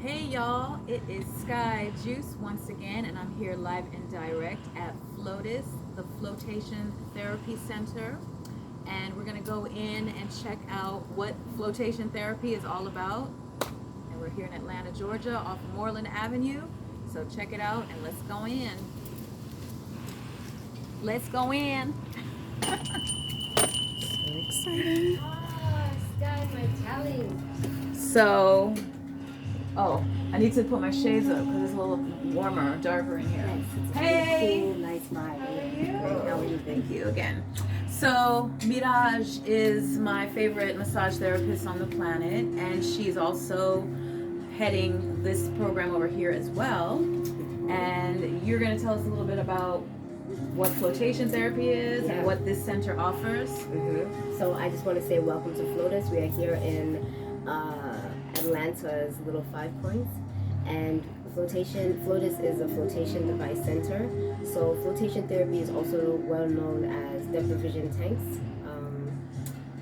Hey y'all, it is Skaijuice once again, and I'm here live and direct at FLO2S, the Flotation Therapy Center. And we're gonna go in and check out what flotation therapy is all about. And we're here in Atlanta, Georgia, off Moreland Avenue. So check it out and let's go in. Let's go in. So exciting. Ah, Sky, my talent. So, oh, I need to put my shades up because it's a little warmer, darker in here. Nice. It's Hey! cool, nice vibe. How are you? Great. How are you? Thank you again. So, Miraj is my favorite massage therapist on the planet, and she's also heading this program over here as well. And you're going to tell us a little bit about what flotation therapy is and what this center offers. So I just want to say welcome to FLO2S. We are here in Atlanta's Little Five Points, and FLO2S is a flotation device center. So flotation therapy is also well known as deprivation tanks.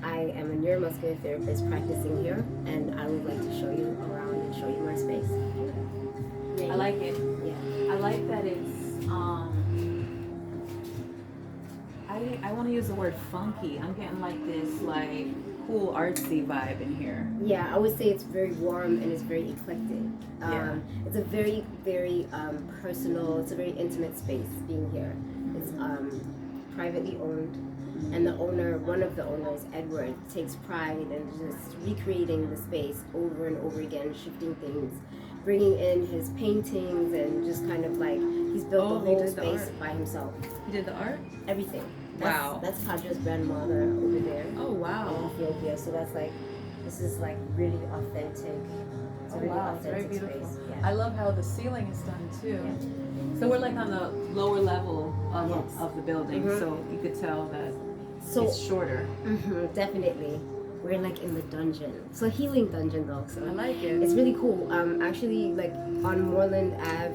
I am a neuromuscular therapist practicing here, and I would like to show you around and show you my space. I like it. Yeah. I like that it's I want to use the word funky. I'm getting like this like cool artsy vibe in here. Yeah, I would say it's very warm and it's very eclectic. It's a very, very personal, it's a very intimate space being here. It's privately owned, and the owner, one of the owners, Edward, takes pride in just recreating the space over and over again, shifting things, bringing in his paintings, and just kind of like, he's built the whole space by himself. He did the art? Everything. Wow. That's Kadra's grandmother over there. Oh In wow. Ethiopia. So that's like, this is like really authentic. It's a really Wow, very authentic beautiful. space. I love how the ceiling is done too. So we're like on the lower level of, Yes. of the building, so you could tell that So it's shorter. definitely, we're like in the dungeon. It's a healing dungeon though. So I like it. it's really cool. Actually, like on Moreland Ave,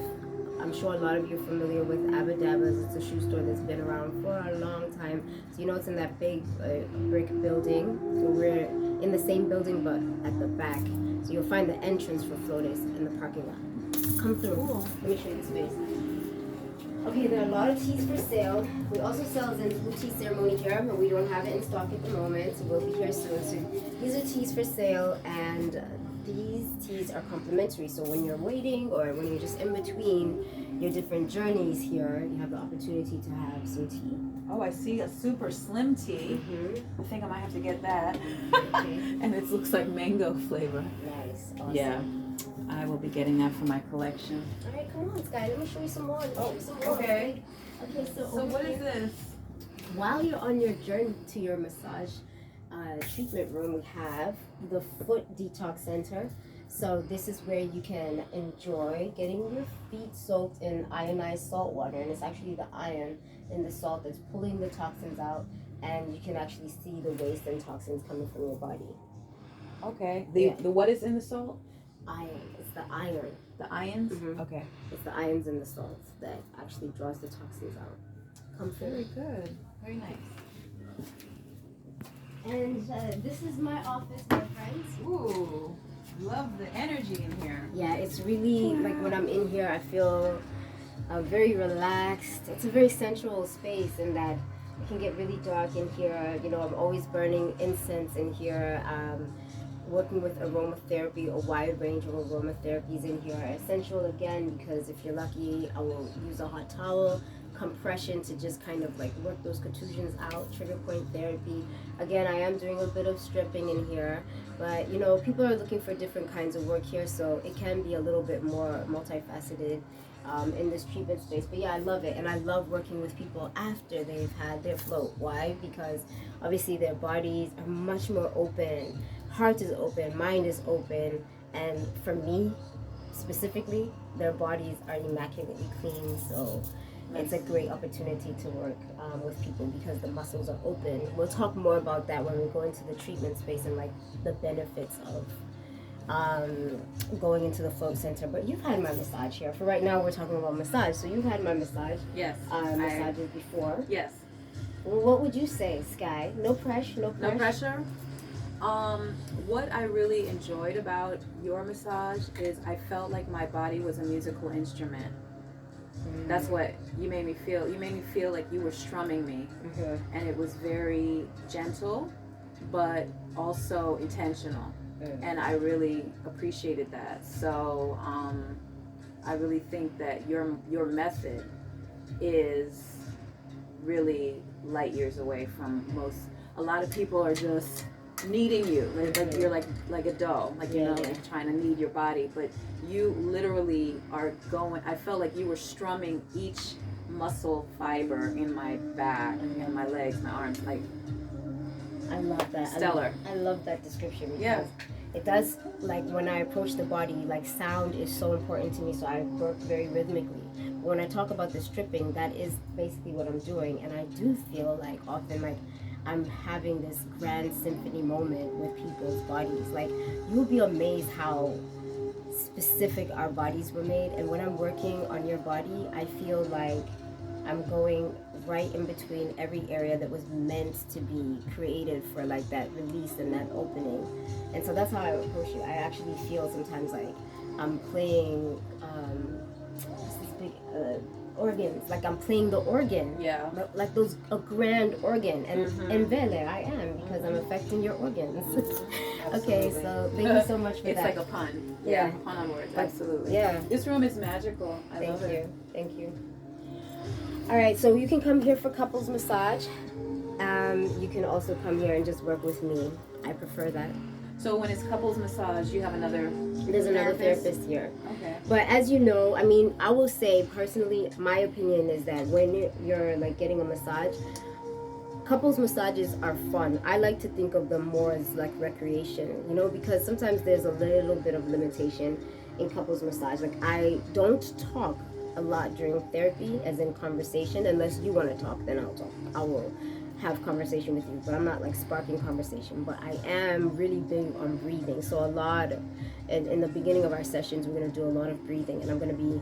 I'm sure a lot of you are familiar with Abadabba's. It's a shoe store that's been around for a long time. So you know it's in that big brick building. So we're in the same building but at the back. So you'll find the entrance for FLO2S in the parking lot. Come through. Cool. Let me show you the space. Okay, there are a lot of teas for sale. We also sell Zenbu tea ceremony here, but we don't have it in stock at the moment, so we'll be here soon. So these are teas for sale, and these teas are complimentary. So when you're waiting or when you're just in between your different journeys here, you have the opportunity to have some tea. Oh, I see a super slim tea. I think I might have to get that. And it looks like mango flavor. Nice. Awesome. Yeah, I will be getting that for my collection. All right, come on, Sky. Let me show you some more. Okay. Okay, so So over what is here- this? While you're on your journey to your massage treatment room, we have the Foot Detox Center. So this is where you can enjoy getting your feet soaked in ionized salt water, and it's actually the iron in the salt that's pulling the toxins out, and you can actually see the waste and toxins coming from your body. Okay. Yeah. The what is in the salt? Iron. It's the iron. The ions? Mhm. Okay. It's the ions in the salt that actually draws the toxins out. Come Very through. good. Very nice. And this is my office, my friends. Ooh, love the energy in here. Yeah, it's really like when I'm in here, I feel very relaxed. It's a very sensual space in that it can get really dark in here. You know, I'm always burning incense in here, working with aromatherapy, a wide range of aromatherapies in here. Essential again, because if you're lucky, I will use a hot towel, compression to just kind of like work those contusions out, trigger point therapy. Again, I am doing a bit of stripping in here, but you know, people are looking for different kinds of work here, so it can be a little bit more multifaceted in this treatment space. But yeah, I love it, and I love working with people after they've had their float. Why? Because obviously their bodies are much more open, heart is open, mind is open, and for me specifically, their bodies are immaculately clean, so it's a great opportunity to work with people because the muscles are open. We'll talk more about that when we go into the treatment space and like the benefits of going into the float center. But you've had my massage here. For right now, we're talking about massage. So you've had my massage. Yes. Massages before. Yes. Well, what would you say, Sky? No pressure. No pressure. No pressure. What I really enjoyed about your massage is I felt like my body was a musical instrument. That's what you made me feel. You made me feel like you were strumming me, and it was very gentle, but also intentional. And I really appreciated that. So I really think that your method is really light years away from most. A lot of people are just kneading you, like you're like a dough, like like trying to knead your body, but you literally are going. I felt like you were strumming each muscle fiber in my back and my legs, my arms, like. I love that. Stellar. I love that description because it does, like when I approach the body, like sound is so important to me, so I work very rhythmically. When I talk about the stripping, that is basically what I'm doing, and I do feel like often like I'm having this grand symphony moment with people's bodies. Like you'll be amazed how specific our bodies were made, and when I'm working on your body, I feel like I'm going right in between every area that was meant to be created for like that release and that opening. And so that's how I approach it. I actually feel sometimes like I'm playing this big organs, like I'm playing the organ, like those a grand organ, and vele I am, because I'm affecting your organs. Okay, so thank you so much for it's that. It's like a pun. Pun on words. Absolutely. This room is magical. I love it. Thank you. All right, so you can come here for couples massage. You can also come here and just work with me. I prefer that. So when it's couples massage, you have another There's another therapist here. Okay. But as you know, I mean, I will say personally, my opinion is that when you're like getting a massage, couples massages are fun. I like to think of them more as like recreation, you know, because sometimes there's a little bit of limitation in couples massage. Like I don't talk a lot during therapy, as in conversation. Unless you want to talk, then I'll talk. I will have conversation with you, but I'm not like sparking conversation. But I am really big on breathing, so a lot in the beginning of our sessions we're going to do a lot of breathing, and I'm going to be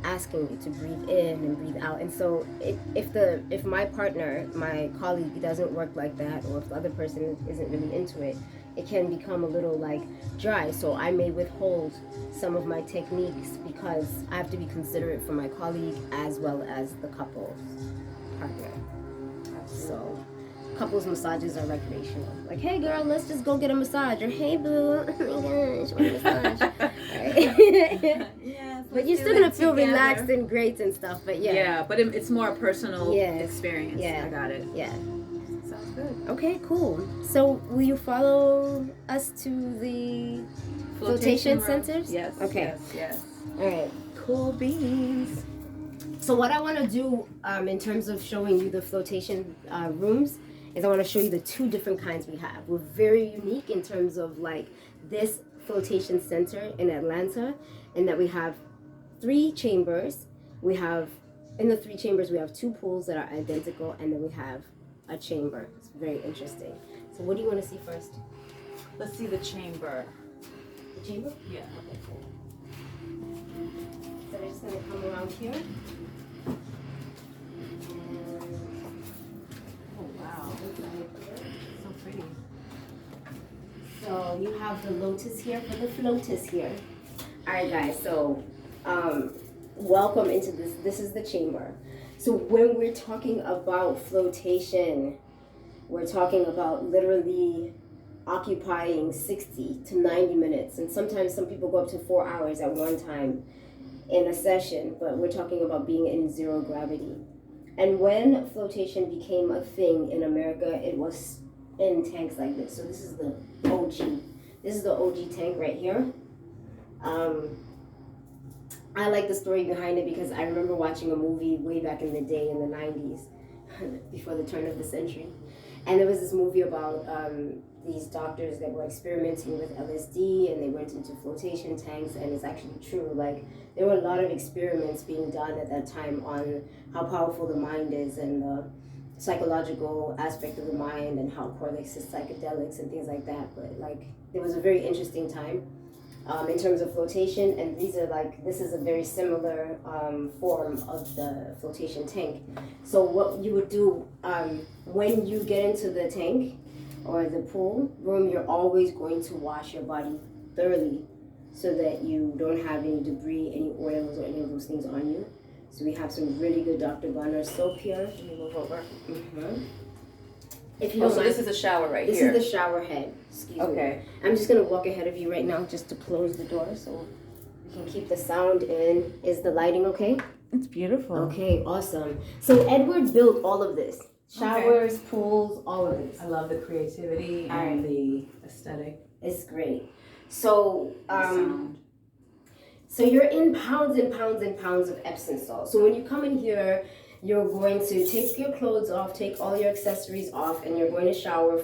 asking you to breathe in and breathe out. And so if my partner, my colleague, doesn't work like that, or if the other person isn't really into it, it can become a little like dry. So I may withhold some of my techniques because I have to be considerate for my colleague as well as the couple partner. So couples massages are recreational. Like, hey girl, let's just go get a massage. Or hey boo, oh my gosh, want a massage. Right? But you're still gonna feel relaxed and great and stuff. But but it's more a personal experience. I got it. Sounds good. Okay, cool. So will you follow us to the flotation centers? Yes. Okay. Yes. All right. Cool beans. So what I want to do in terms of showing you the flotation rooms is I want to show you the two different kinds we have. We're very unique in terms of like this flotation center in Atlanta, in that we have 3 chambers. We have, in the 3 chambers, we have 2 pools that are identical, and then we have a chamber. It's very interesting. So what do you want to see first? Let's see the chamber. The chamber? Yeah. Okay, cool. So we're just going to come around here. Oh, wow. So pretty. So you have the lotus here for the FLO2S here. All right, guys. So welcome into this. This is the chamber. So when we're talking about flotation, we're talking about literally occupying 60 to 90 minutes. And sometimes some people go up to 4 hours at one time in a session, but we're talking about being in 0 gravity. And when flotation became a thing in America, it was in tanks like this. So this is the OG. This is the OG tank right here. I like the story behind it because I remember watching a movie way back in the day in the 90s, before the turn of the century. And there was this movie about these doctors that were experimenting with LSD, and they went into flotation tanks, and it's actually true. Like, there were a lot of experiments being done at that time on how powerful the mind is and the psychological aspect of the mind and how correlates to psychedelics and things like that. But like, it was a very interesting time in terms of flotation, and these are like, this is a very similar form of the flotation tank. So what you would do when you get into the tank, or the pool room, you're always going to wash your body thoroughly so that you don't have any debris, any oils, or any of those things on you. So we have some really good Dr. Bonner soap here. Let me move over. If you Oh, don't so mind, this is the shower right this here. is the shower head. Excuse me. Okay. I'm just gonna walk ahead of you right now just to close the door so we can keep the sound in. Is the lighting okay? It's beautiful. Okay, awesome. So Edward built all of this. Showers, pools, all of this. I love the creativity and the aesthetic. It's great. So Sound. so you're in pounds and pounds and pounds of Epsom salt. So when you come in here, you're going to take your clothes off, take all your accessories off, and you're going to shower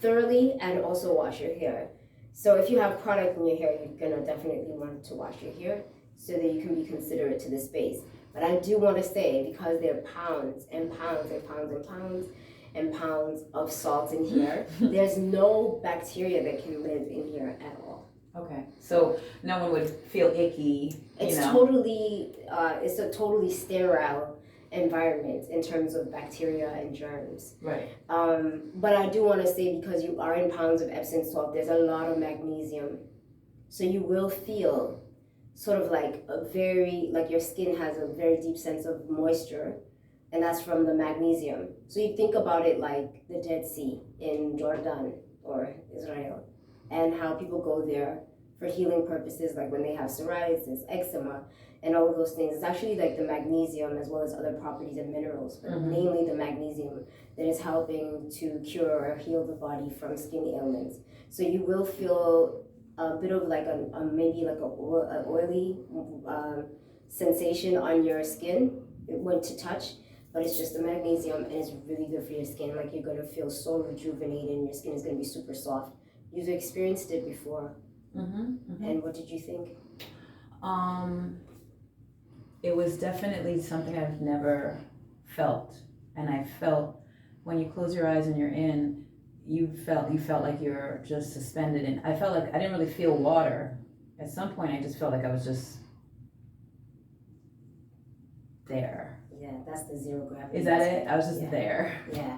thoroughly and also wash your hair. So if you have product in your hair, you're gonna definitely want to wash your hair so that you can be considerate to the space. But I do want to say, because there are pounds and pounds and pounds and pounds and pounds of salt in here, there's no bacteria that can live in here at all. Okay, so no one would feel icky. It's totally, it's a totally sterile environment in terms of bacteria and germs. Right. But I do want to say, because you are in pounds of Epsom salt, there's a lot of magnesium. So you will feel sort of like like your skin has a very deep sense of moisture, and that's from the magnesium. So you think about it like the Dead Sea in Jordan or Israel, and how people go there for healing purposes, like when they have psoriasis, eczema, and all of those things. It's actually like the magnesium as well as other properties and minerals, but mainly the magnesium that is helping to cure or heal the body from skin ailments. So you will feel a bit of like maybe like an oily sensation on your skin when to touch, but it's just the magnesium, and it's really good for your skin. Like, you're gonna feel so rejuvenated, and your skin is gonna be super soft. You've experienced it before. And what did you think? It was definitely something I've never felt, and I felt when you close your eyes and you're in, you felt like you're just suspended, and I felt like I didn't really feel water. At some point, I just felt like I was just there. Yeah, that's the zero gravity. Is that it? I was just there. Yeah,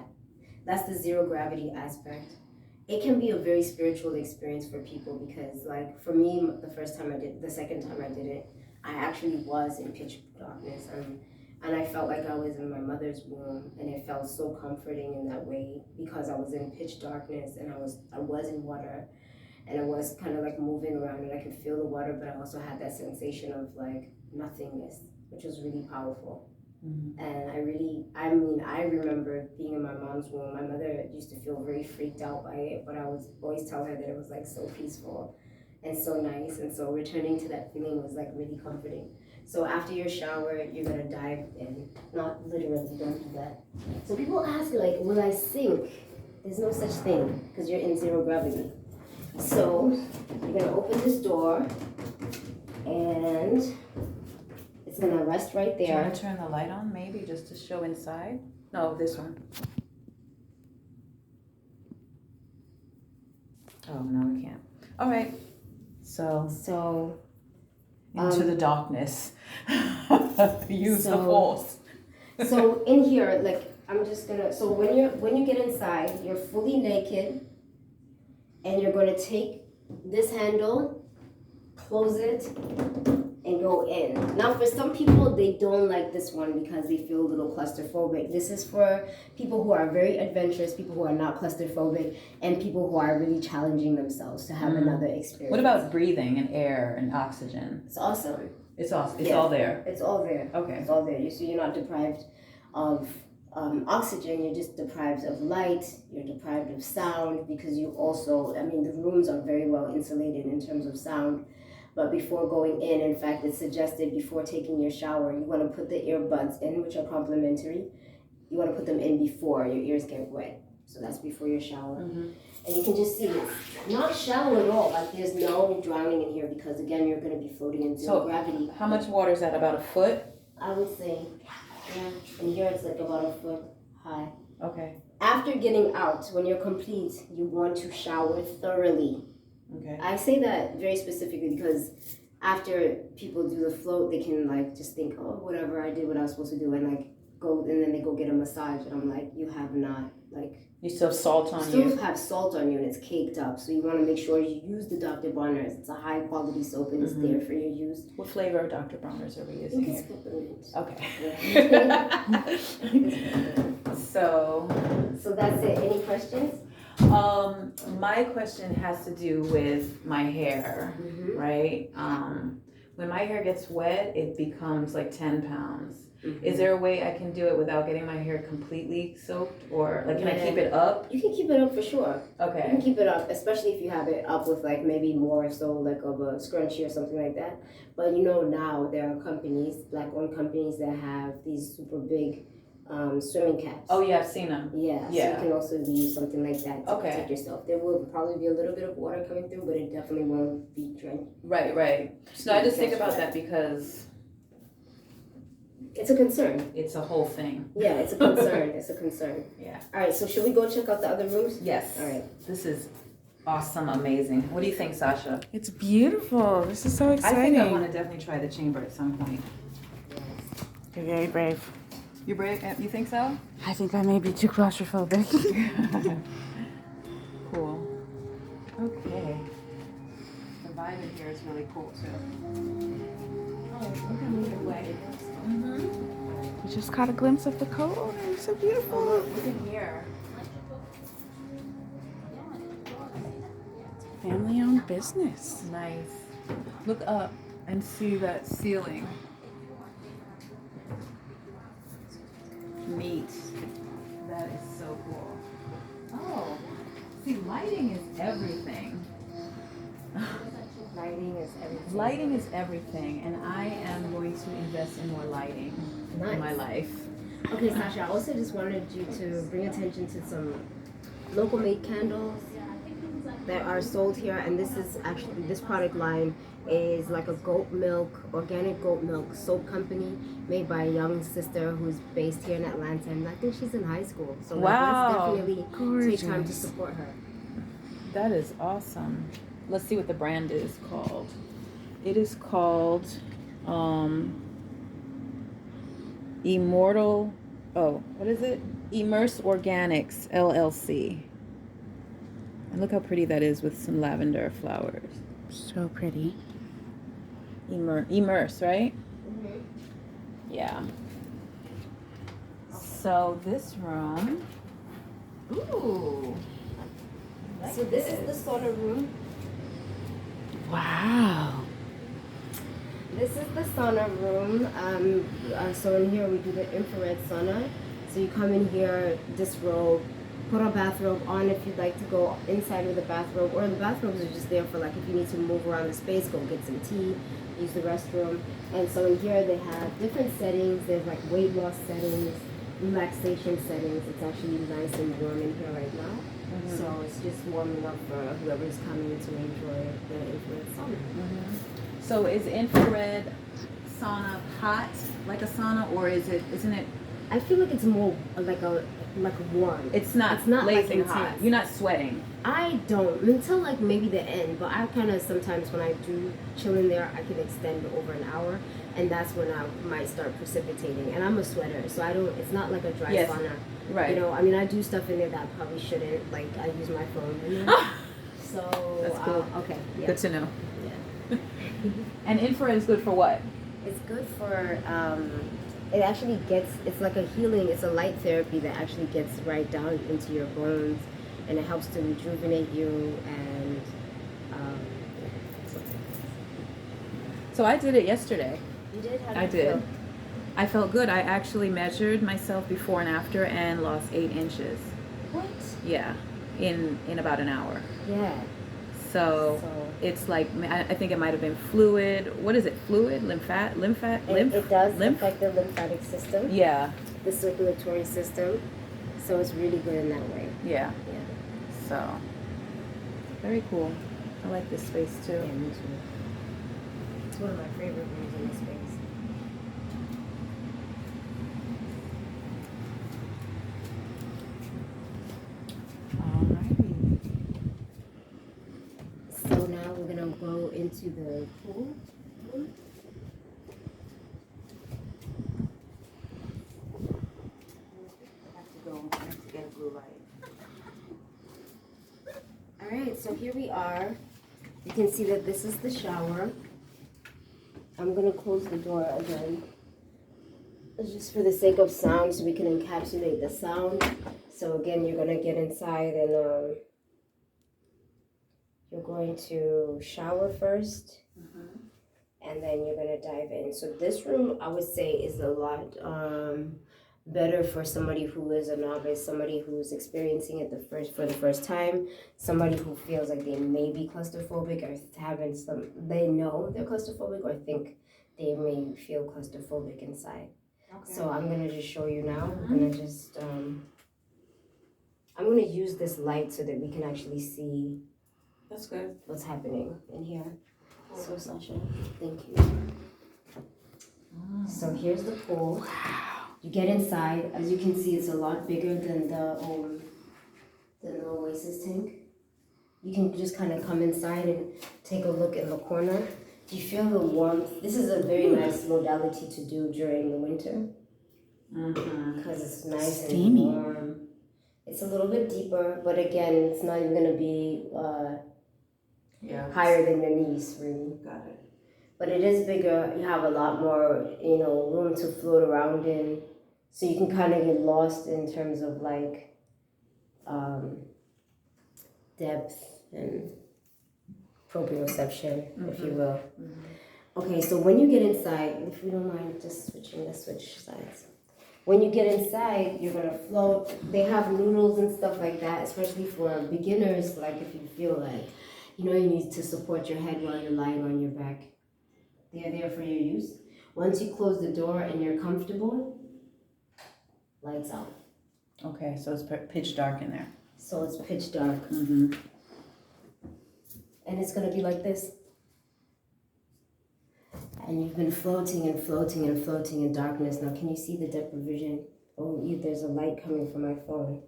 that's the zero gravity aspect. It can be a very spiritual experience for people, because, like, for me, the second time I did it, I actually was in pitch darkness, and I felt like I was in my mother's womb, and it felt so comforting in that way, because I was in pitch darkness, and I was in water, and I was kind of like moving around, and I could feel the water, but I also had that sensation of like nothingness, which was really powerful. And I remember being in my mom's womb. My mother used to feel very freaked out by it, but I was always tell her that it was like so peaceful and so nice, and so returning to that feeling was like really comforting. So after your shower, you're gonna dive in. Not literally, don't do that. So people ask, like, will I sink? There's no such thing, because you're in zero gravity. So you're gonna open this door, and it's gonna rest right there. Do you want to turn the light on, maybe, just to show inside? No, this one. Oh, no, we can't. All right. So into the darkness. Use the force. So in here, like, I'm just gonna. So when you get inside, you're fully naked, and you're gonna take this handle, close it, and go in. Now, for some people, they don't like this one because they feel a little claustrophobic. This is for people who are very adventurous, people who are not claustrophobic, and people who are really challenging themselves to have another experience. What about breathing and air and oxygen? It's awesome. It's awesome. It's all there. It's all there. Okay. It's all there. So you're not deprived of oxygen. You're just deprived of light. You're deprived of sound, because you also, the rooms are very well insulated in terms of sound. But before going in fact, it's suggested before taking your shower, you want to put the earbuds in, which are complimentary. You want to put them in before your ears get wet. So that's before your shower. And you can just see it's not shallow at all. Like, there's no drowning in here, because, again, you're going to be floating in zero gravity. How much water is that? About a foot? I would say, yeah. And here it's like about a foot high. Okay. After getting out, when you're complete, you want to shower thoroughly. Okay. I say that very specifically because after people do the float, they can like just think, oh, whatever, I did what I was supposed to do, and like go, and then they go get a massage, and I'm like, you have not, like, You still have salt on Still you. have salt on you and it's caked up. So you want to make sure you use the Dr. Bronner's. It's a high quality soap and it's there for your use. What flavor of Dr. Bronner's are we I using think it's here? peppermint. Okay. So that's it. Any questions? My question has to do with my hair, right? When my hair gets wet, it becomes like 10 pounds. Is there a way I can do it without getting my hair completely soaked, or like can I keep it up? You can keep it up for sure. Okay. You can keep it up, especially if you have it up with like maybe more so like of a scrunchie or something like that. But you know now there are companies, black-owned companies that have these super big swimming caps. Oh yeah, I've seen them. Yeah. So you can also use something like that to protect yourself. There will probably be a little bit of water coming through, but it definitely won't be drenched. Right. No, I just think about that because it's a concern. It's a whole thing. Yeah, it's a concern. It's a concern. Yeah. All right, so should we go check out the other rooms? Yes. All right. This is awesome, amazing. What do you think, Sasha? It's beautiful. This is so exciting. I think I want to definitely try the chamber at some point. You're very brave. You're brave? You think so? I think I may be too claustrophobic. Cool. Okay. The vibe in here is really cool too. Oh, look at me away. We just caught a glimpse of the co-owner. It's so beautiful. Look in here. Family-owned business. Nice. Look up and see that ceiling. Neat. That is so cool. Oh, see, lighting is everything. Lighting is everything. Lighting is everything, and I am going to invest in more lighting in my life. Okay, Sasha, I also just wanted you to bring attention to some local made candles that are sold here, and this product line is like a organic goat milk soap company made by a young sister who's based here in Atlanta, and I think she's in high school. So Wow. let's definitely take time to support her. That is awesome. Let's see what the brand is called. It is called what is it? Immerse Organics LLC. And look how pretty that is with some lavender flowers. So pretty. Immerse, right? Yeah. So this room. Ooh. So this is the sauna room. Wow. This is the sauna room. So in here we do the infrared sauna. So you come in here, disrobe, put a bathrobe on if you'd like to go inside with a bathrobe, or the bathrobes are just there for like if you need to move around the space, go get some tea, use the restroom. And so in here they have different settings. There's like weight loss settings, relaxation settings. It's actually nice and warm in here right now. So it's just warming up for whoever's coming to enjoy the infrared sauna. So is infrared sauna hot like a sauna, or isn't it? I feel like it's more like a warm. It's not like blazing intense. hot. You're not sweating. I don't until like maybe the end, but I kind of sometimes when I do chill in there, I can extend over an hour, and that's when I might start precipitating. And I'm a sweater, so I don't. It's not like a dry sauna. Right. You know, I mean, I do stuff in there that I probably shouldn't. Like I use my phone in there. So That's cool. Okay. Yeah. Good to know. Yeah. And infrared is good for what? It's good for, it actually it's like a healing, it's a light therapy that actually gets right down into your bones, and it helps to rejuvenate you, and So I did it yesterday. you did? How did I you did. feel? I felt good. I actually measured myself before and after and lost 8 inches. What? Yeah, in about an hour. Yeah. So it's like, I think it might have been fluid. What is it? Fluid? Lymph? It does affect the lymphatic system. Yeah. The circulatory system. So it's really good in that way. Yeah. Yeah. So, very cool. I like this space too. Yeah, me too. It's one of my favorite rooms in this space. Alrighty. So now we're gonna go into the pool room. I have to go. I have to get a blue light. so here we are. You can see that this is the shower. I'm gonna close the door again. It's just for the sake of sound, so we can encapsulate the sound. So again, you're gonna get inside and you're going to shower first, and then you're gonna dive in. So this room, I would say, is a lot better for somebody who is a novice, somebody who's experiencing it for the first time, somebody who feels like they may be claustrophobic or they know they're claustrophobic or think they may feel claustrophobic inside. Okay. So I'm gonna just show you now. I'm gonna just I'm gonna use this light so that we can actually see. That's good. What's happening in here? So Sasha, thank you. So here's the pool. You get inside. As you can see, it's a lot bigger than the Oasis tank. You can just kind of come inside and take a look in the corner. Do you feel the warmth? This is a very nice modality to do during the winter because it's nice and warm. It's a little bit deeper, but again, it's not even going to be higher than your knees, really. Got it. But it is bigger. You have a lot more, room to float around in. So you can kind of get lost in terms of like depth and proprioception, if you will. Okay, so when you get inside, if you don't mind just switch sides. When you get inside, you're gonna float. They have noodles and stuff like that, especially for beginners, like if you feel like, you need to support your head while you're lying on your back. They are there for your use. Once you close the door and you're comfortable, lights out. Okay, so it's pitch dark in there. So it's pitch dark. And it's gonna be like this. And you've been floating and floating and floating in darkness. Now, can you see the depth of vision? Oh, there's a light coming from my phone.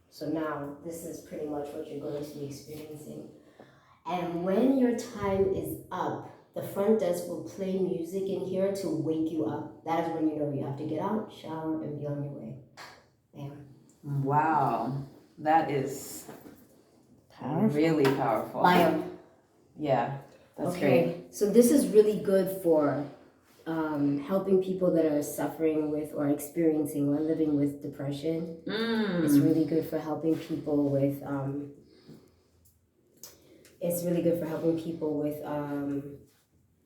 So now, this is pretty much what you're going to be experiencing. And when your time is up, the front desk will play music in here to wake you up. That is when you know you have to get out, shower, and be on your way. Bam. Wow, that is really powerful. Bam. Yeah, that's Okay, great. so this is really good for helping people that are suffering with or experiencing or living with depression. It's really good for helping people with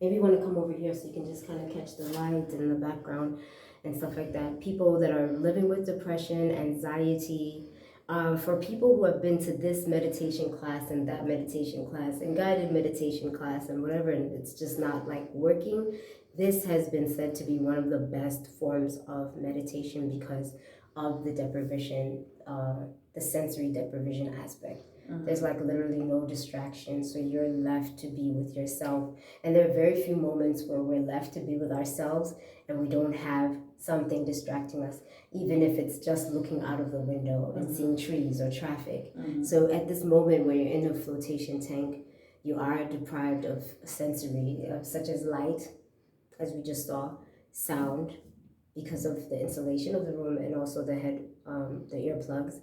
maybe you want to come over here so you can just kind of catch the light in the background and stuff like that. People that are living with depression, anxiety, for people who have been to this meditation class and that meditation class and guided meditation class and whatever, and it's just not like working, this has been said to be one of the best forms of meditation because of the deprivation, the sensory deprivation aspect. There's like literally no distraction, so you're left to be with yourself. And there are very few moments where we're left to be with ourselves and we don't have something distracting us, even if it's just looking out of the window and seeing trees or traffic. So at this moment where you're in a flotation tank, you are deprived of sensory, such as light, as we just saw, sound, because of the insulation of the room and also the earplugs.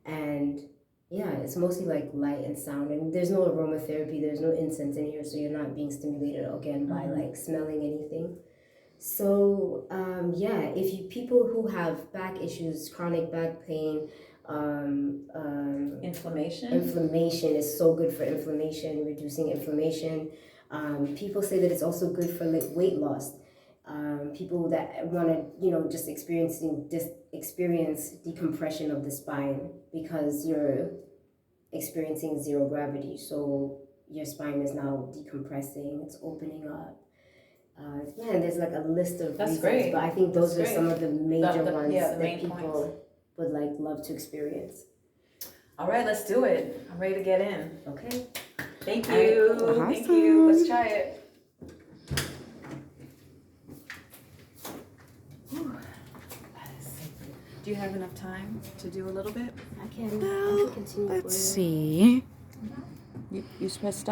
And yeah, it's mostly like light and sound, and there's no aromatherapy, there's no incense in here, so you're not being stimulated again by like smelling anything. So if people who have back issues, chronic back pain, inflammation is so good for inflammation, reducing inflammation. People say that it's also good for weight loss. People that want to, just experience decompression of the spine because you're experiencing zero gravity. So your spine is now decompressing, it's opening up. And there's like a list of reasons, great. But I think those are some of the major ones that people points. would like love to experience. All right, let's do it. I'm ready to get in. Okay. Thank you. Awesome. Thank you. Let's try it. Do you have enough time to do a little bit? I can Well, continue. let's see. You press stop.